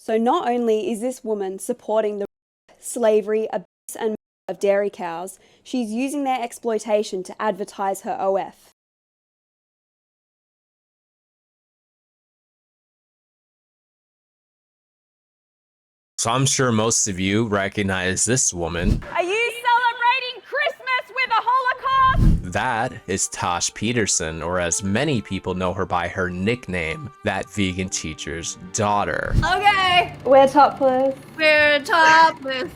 So not only is this woman supporting the slavery, abuse and murder of dairy cows, she's using their exploitation to advertise her OF. So I'm sure most of you recognize this woman. Are you celebrating Christmas with a Holocaust? That is Tosh Peterson, or as many people know her by her nickname, that vegan teacher's daughter. Okay, We're topless. we're topless.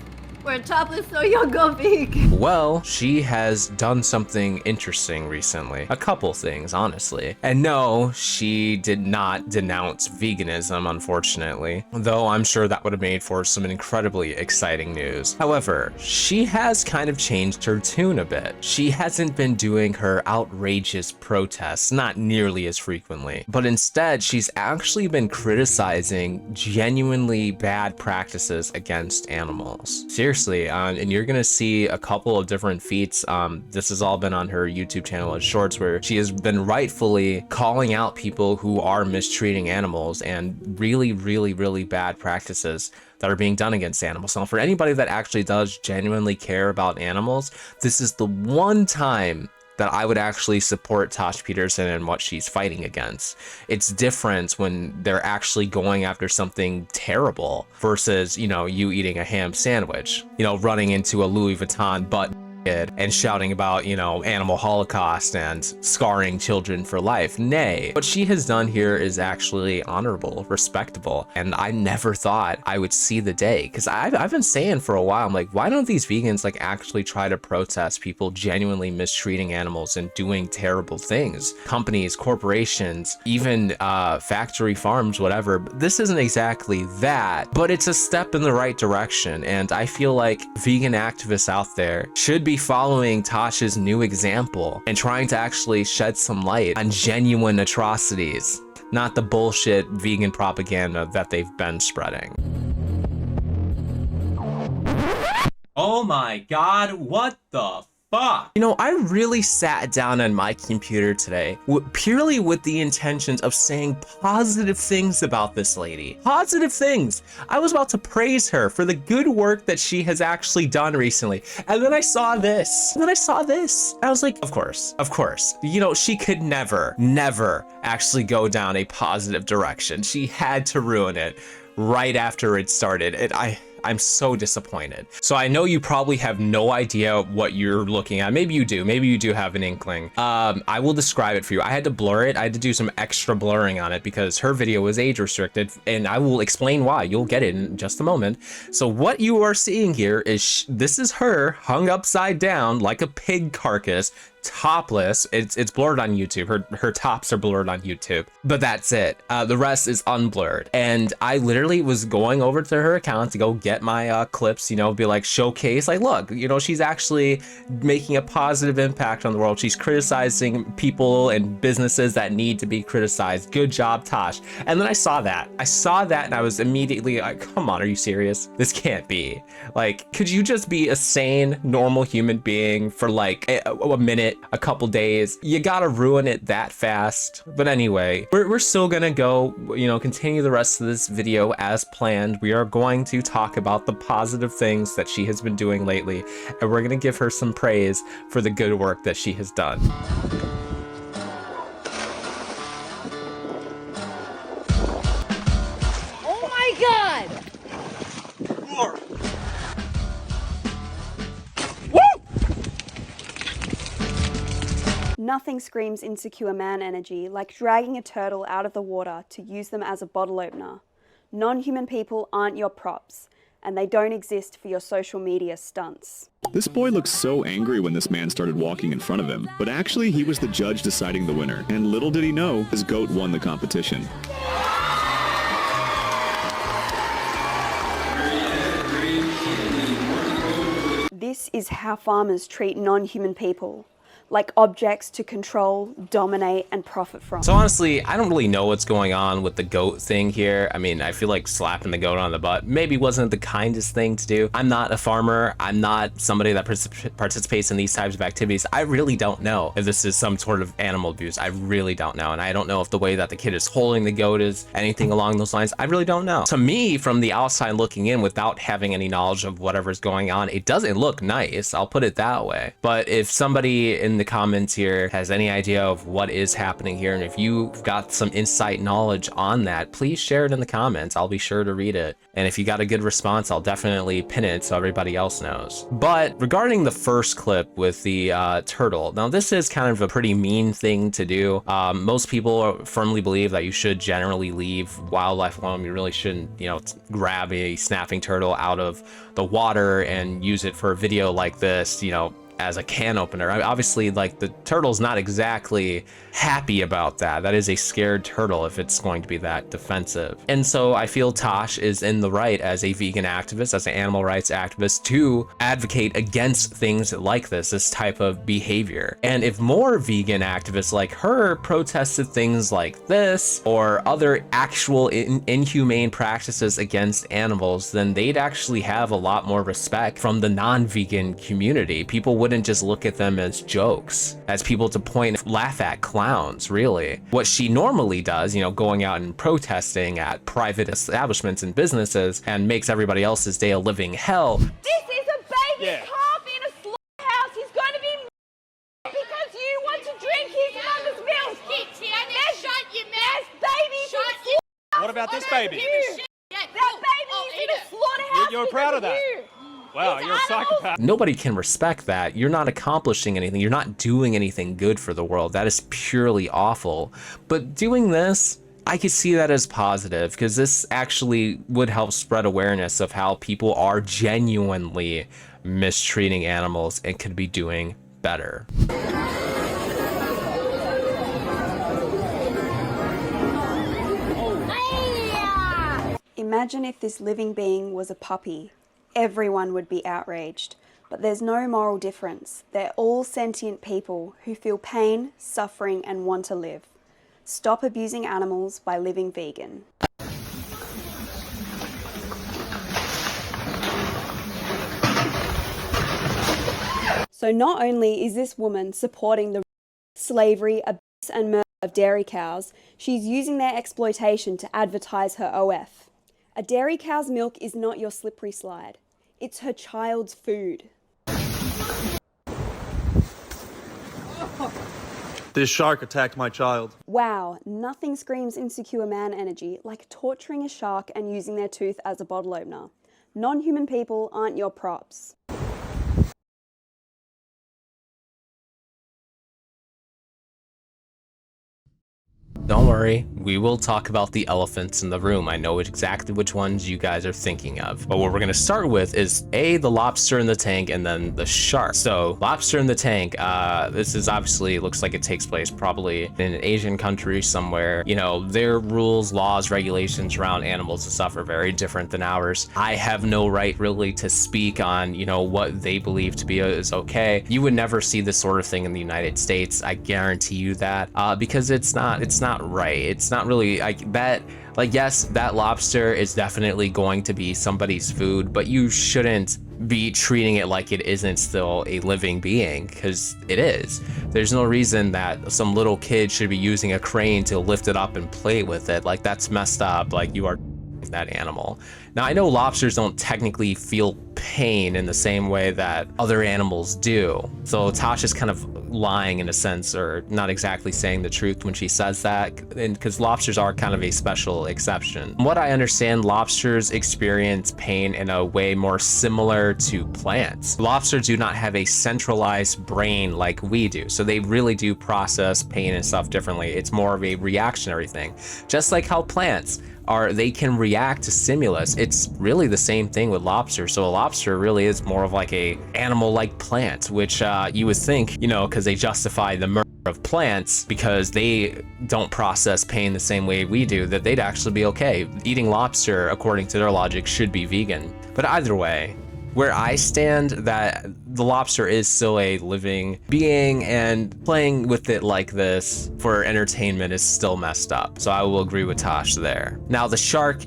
We're topless, so you'll go vegan. Well, she has done something interesting recently. A couple things, honestly. And no, she did not denounce veganism, unfortunately, though I'm sure that would have made for some incredibly exciting news. However, she has kind of changed her tune a bit. She hasn't been doing her outrageous protests, not nearly as frequently, but instead she's actually been criticizing genuinely bad practices against animals. Seriously, and you're gonna see a couple of different feats. This has all been on her YouTube channel as shorts, where she has been rightfully calling out people who are mistreating animals and really bad practices that are being done against animals. Now, for anybody that actually does genuinely care about animals, this is the one time that I would actually support Tash Peterson and what she's fighting against. It's different when they're actually going after something terrible versus, you know, you eating a ham sandwich, you know, running into a Louis Vuitton butt and shouting about, you know, animal holocaust and scarring children for life. Nay, what she has done here is actually honorable, respectable, and I never thought I would see the day, because I've been saying for a while, I'm like, why don't these vegans like actually try to protest people genuinely mistreating animals and doing terrible things? Companies, corporations, even factory farms, whatever. This isn't exactly that, but it's a step in the right direction, and I feel like vegan activists out there should be following Tosh's new example and trying to actually shed some light on genuine atrocities, not the bullshit vegan propaganda that they've been spreading. Oh my god, what the fuck? You know, I really sat down on my computer today purely with the intentions of saying positive things about this lady. Positive things. I was about to praise her for the good work that she has actually done recently. And then I saw this. And then I saw this. I was like, of course. You know, she could never actually go down a positive direction. She had to ruin it right after it started. And I'm so disappointed. So I know you probably have no idea what you're looking at. Maybe you do have an inkling. I will describe it for you. I had to blur it. I had to do some extra blurring on it because her video was age restricted, and I will explain why. You'll get it in just a moment. So what you are seeing here is this is her hung upside down like a pig carcass, topless. It's blurred on YouTube. Her tops are blurred on YouTube, but that's it. The rest is unblurred. And I literally was going over to her account to go get my clips, you know, be like, showcase, like, look, you know, she's actually making a positive impact on the world. She's criticizing people and businesses that need to be criticized. Good job, Tosh. And then I saw that and I was immediately like, come on, are you serious? This can't be. Like, could you just be a sane, normal human being for like a minute, a couple days? You gotta ruin it that fast. But anyway, we're still gonna go, you know, continue the rest of this video as planned. We are going to talk about the positive things that she has been doing lately, and we're gonna give her some praise for the good work that she has done. Oh my god! Nothing screams insecure man energy like dragging a turtle out of the water to use them as a bottle opener. Non-human people aren't your props, and they don't exist for your social media stunts. This boy looked so angry when this man started walking in front of him, but actually he was the judge deciding the winner, and little did he know, his goat won the competition. This is how farmers treat non-human people. like objects to control, dominate, and profit from. So honestly, I don't really know what's going on with the goat thing here. I mean, I feel like slapping the goat on the butt maybe wasn't the kindest thing to do. I'm not a farmer. I'm not somebody that participates in these types of activities. I really don't know if this is some sort of animal abuse. I really don't know. And I don't know if the way that the kid is holding the goat is anything along those lines. I really don't know. To me, from the outside looking in without having any knowledge of whatever's going on, it doesn't look nice. I'll put it that way. But if somebody in the comments here has any idea of what is happening here, and if you've got some insight knowledge on that, please share it in the comments. I'll be sure to read it. And if you got a good response, I'll definitely pin it so everybody else knows. But regarding the first clip with the turtle, now this is kind of a pretty mean thing to do. Most people firmly believe that you should generally leave wildlife alone. You really shouldn't, you know, grab a snapping turtle out of the water and use it for a video like this, you know, as a can opener. I mean, obviously, like, the turtle's not exactly happy about that. That is a scared turtle if it's going to be that defensive. And so I feel Tosh is in the right as a vegan activist, as an animal rights activist, to advocate against things like this type of behavior. And if more vegan activists like her protested things like this or other actual inhumane practices against animals, then they'd actually have a lot more respect from the non-vegan community. People wouldn't just look at them as jokes, as people to point, laugh at, clowns, really. What she normally does, you know, going out and protesting at private establishments and businesses and makes everybody else's day a living hell. This is a baby calf in a slaughterhouse. He's going to be because you want to drink his mother's milk. Shut your mouth. Baby. What about this baby? That baby is in a slaughterhouse. You're proud of that? Wow, you're a psychopath. Nobody can respect that. You're not accomplishing anything. You're not doing anything good for the world. That is purely awful. But doing this, I could see that as positive, because this actually would help spread awareness of how people are genuinely mistreating animals and could be doing better. Imagine if this living being was a puppy. Everyone would be outraged. But there's no moral difference. They're all sentient people who feel pain, suffering, and want to live. Stop abusing animals by living vegan. So not only is this woman supporting the slavery, abuse, and murder of dairy cows, she's using their exploitation to advertise her OF. A dairy cow's milk is not your slippery slide. It's her child's food. This shark attacked my child. Wow, nothing screams insecure man energy like torturing a shark and using their tooth as a bottle opener. Non-human people aren't your props. Don't worry, we will talk about the elephants in the room. I know exactly which ones you guys are thinking of. But what we're gonna start with is the lobster in the tank and then the shark. So lobster in the tank, this is obviously, looks like it takes place probably in an Asian country somewhere. You know, their rules, laws, regulations around animals and stuff are very different than ours. I have no right really to speak on, you know, what they believe to be is okay. You would never see this sort of thing in the United States. I guarantee you that, because it's not right. It's not really like that. Like, yes, that lobster is definitely going to be somebody's food, but you shouldn't be treating it like it isn't still a living being, because it is. There's no reason that some little kid should be using a crane to lift it up and play with it. Like, that's messed up. Like, you are that animal. Now, I know lobsters don't technically feel pain in the same way that other animals do. So Tosh is kind of lying in a sense, or not exactly saying the truth when she says that, because lobsters are kind of a special exception. From what I understand, lobsters experience pain in a way more similar to plants. Lobsters do not have a centralized brain like we do, so they really do process pain and stuff differently. It's more of a reactionary thing, just like how plants they can react to stimulus. It's really the same thing with lobster. So a lobster really is more of like a animal-like plant, which you would think, you know, because they justify the murder of plants because they don't process pain the same way we do, that they'd actually be okay. Eating lobster, according to their logic, should be vegan. But either way, Where I stand, that the lobster is still a living being, and playing with it like this for entertainment is still messed up. So I will agree with Tosh there. Now the shark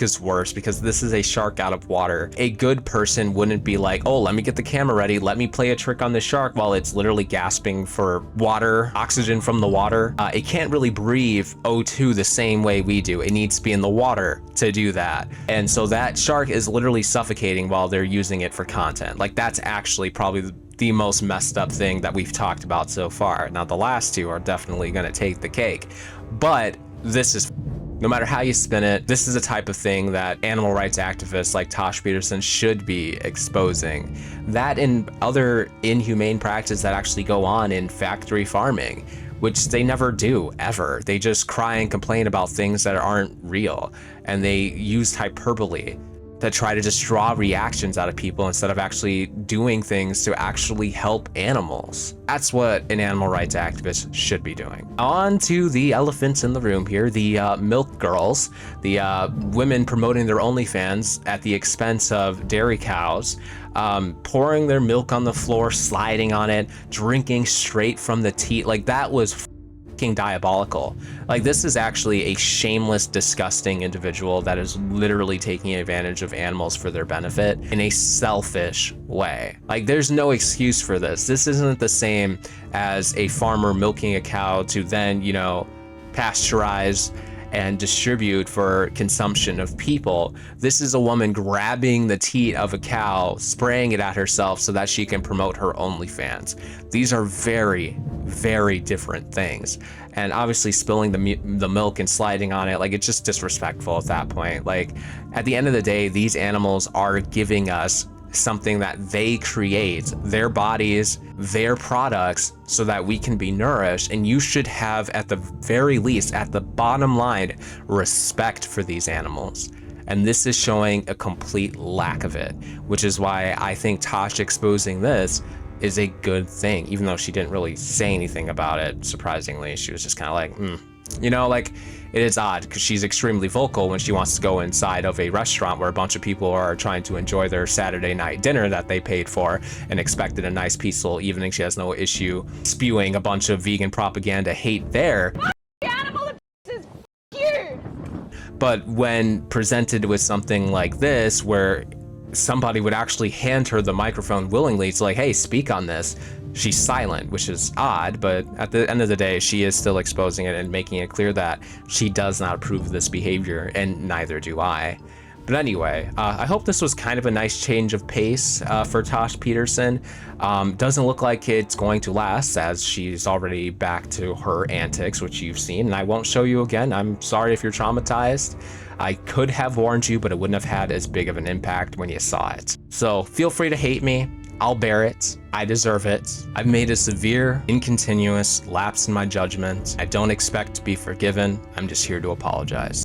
is worse because this is a shark out of water. A good person wouldn't be like, oh, let me get the camera ready, let me play a trick on the shark while it's literally gasping for water, oxygen from the water. It can't really breathe O2 the same way we do. It needs to be in the water to do that. And so that shark is literally suffocating while they're using it for content. Like, that's actually probably the most messed up thing that we've talked about so far. Now the last two are definitely gonna take the cake, but this is, no matter how you spin it, this is a type of thing that animal rights activists like Tosh Peterson should be exposing. That and other inhumane practices that actually go on in factory farming, which they never do, ever. They just cry and complain about things that aren't real, and they use hyperbole that try to just draw reactions out of people instead of actually doing things to actually help animals. That's what an animal rights activist should be doing. On to the elephants in the room here, the milk girls, the women promoting their OnlyFans at the expense of dairy cows, pouring their milk on the floor, sliding on it, drinking straight from the teat. Like, that was diabolical. Like, this is actually a shameless, disgusting individual that is literally taking advantage of animals for their benefit in a selfish way. Like, there's no excuse for this. This isn't the same as a farmer milking a cow to then, you know, pasteurize and distribute for consumption of people. This is a woman grabbing the teat of a cow, spraying it at herself so that she can promote her OnlyFans. These are very, very different things. And obviously spilling the milk and sliding on it, like, it's just disrespectful at that point. Like, at the end of the day, these animals are giving us something that they create, their bodies, their products, so that we can be nourished. And you should have, at the very least, at the bottom line, respect for these animals. And this is showing a complete lack of it, which is why I think Tosh exposing this is a good thing, even though she didn't really say anything about it. Surprisingly, she was just kind of like, you know, like, it is odd because she's extremely vocal when she wants to go inside of a restaurant where a bunch of people are trying to enjoy their Saturday night dinner that they paid for and expected a nice peaceful evening. She has no issue spewing a bunch of vegan propaganda hate there. Animal is you. But when presented with something like this, where somebody would actually hand her the microphone willingly, it's like, hey, speak on this, she's silent, which is odd. But at the end of the day, she is still exposing it and making it clear that she does not approve of this behavior, and neither do I. But anyway, I hope this was kind of a nice change of pace for Tosh Peterson. Doesn't look like it's going to last, as she's already back to her antics, which you've seen, and I won't show you again. I'm sorry if you're traumatized. I could have warned you, but it wouldn't have had as big of an impact when you saw it. So feel free to hate me. I'll bear it. I deserve it. I've made a severe, incontinuous lapse in my judgment. I don't expect to be forgiven. I'm just here to apologize.